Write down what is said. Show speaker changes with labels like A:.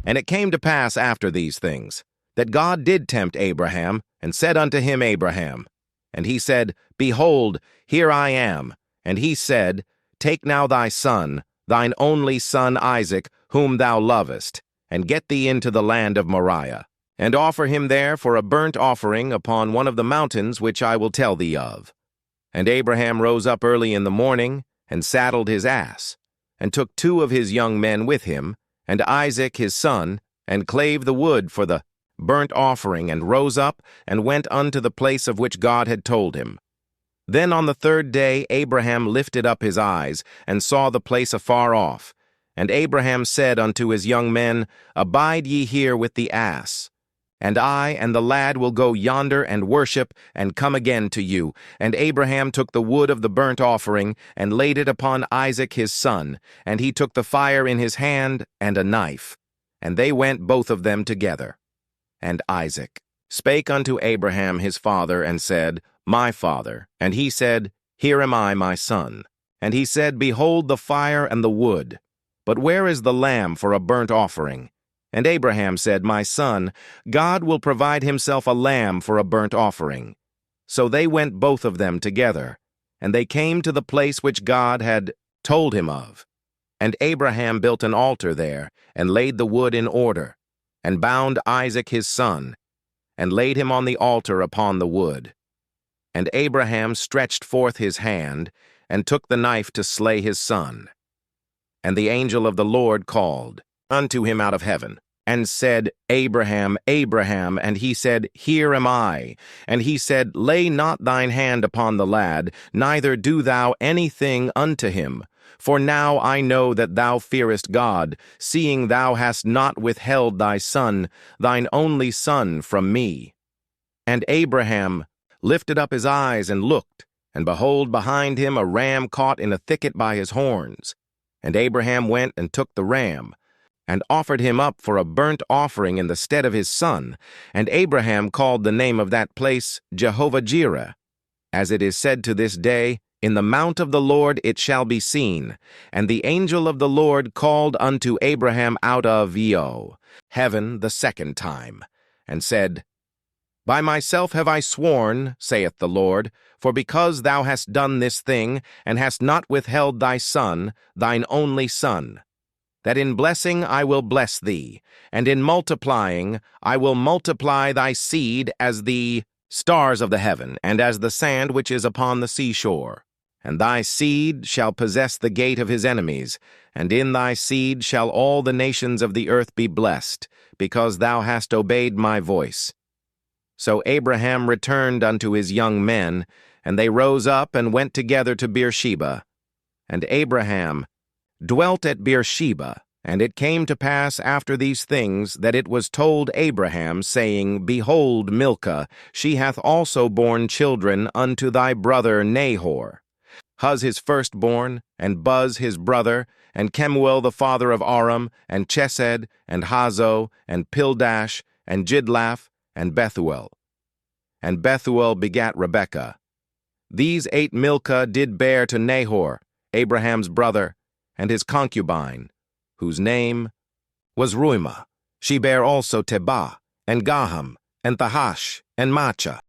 A: And it came to pass after these things, that God did tempt Abraham, and said unto him, Abraham. And he said, Behold, here I am. And he said, Take now thy son, thine only son Isaac, whom thou lovest, and get thee into the land of Moriah, and offer him there for a burnt offering upon one of the mountains which I will tell thee of. And Abraham rose up early in the morning, and saddled his ass, and took 2 of his young men with him, and Isaac his son, and clave the wood for the burnt offering, and rose up, and went unto the place of which God had told him. Then on the 3rd day Abraham lifted up his eyes, and saw the place afar off. And Abraham said unto his young men, Abide ye here with the ass, and I and the lad will go yonder and worship, and come again to you. And Abraham took the wood of the burnt offering, and laid it upon Isaac his son, and he took the fire in his hand, and a knife. And they went both of them together. And Isaac spake unto Abraham his father, and said, My father. And he said, Here am I, my son. And he said, Behold the fire and the wood, but where is the lamb for a burnt offering? And Abraham said, My son, God will provide himself a lamb for a burnt offering. So they went both of them together, and they came to the place which God had told him of. And Abraham built an altar there, and laid the wood in order, and bound Isaac his son, and laid him on the altar upon the wood. And Abraham stretched forth his hand, and took the knife to slay his son. And the angel of the Lord called unto him out of heaven, and said, Abraham, Abraham. And he said, Here am I. And he said, Lay not thine hand upon the lad, neither do thou anything unto him. For now I know that thou fearest God, seeing thou hast not withheld thy son, thine only son, from me. And Abraham lifted up his eyes and looked, and behold, behind him a ram caught in a thicket by his horns. And Abraham went and took the ram, and offered him up for a burnt offering in the stead of his son. And Abraham called the name of that place Jehovah-Jireh. As it is said to this day, In the mount of the Lord it shall be seen. And the angel of the Lord called unto Abraham out of heaven the 2nd time, and said, By myself have I sworn, saith the Lord, for because thou hast done this thing, and hast not withheld thy son, thine only son, that in blessing I will bless thee, and in multiplying I will multiply thy seed as the stars of the heaven, and as the sand which is upon the seashore. And thy seed shall possess the gate of his enemies, and in thy seed shall all the nations of the earth be blessed, because thou hast obeyed my voice. So Abraham returned unto his young men, and they rose up and went together to Beersheba. And Abraham dwelt at Beersheba. And it came to pass after these things that it was told Abraham, saying, Behold, Milcah, she hath also borne children unto thy brother Nahor, Huz his firstborn, and Buz his brother, and Kemuel the father of Aram, and Chesed, and Hazo, and Pildash, and Jidlaph, and Bethuel. And Bethuel begat Rebekah. These 8 Milcah did bear to Nahor, Abraham's brother, and his concubine, whose name was Ruimah. She bare also Tebah, and Gaham, and Thahash, and Maachah.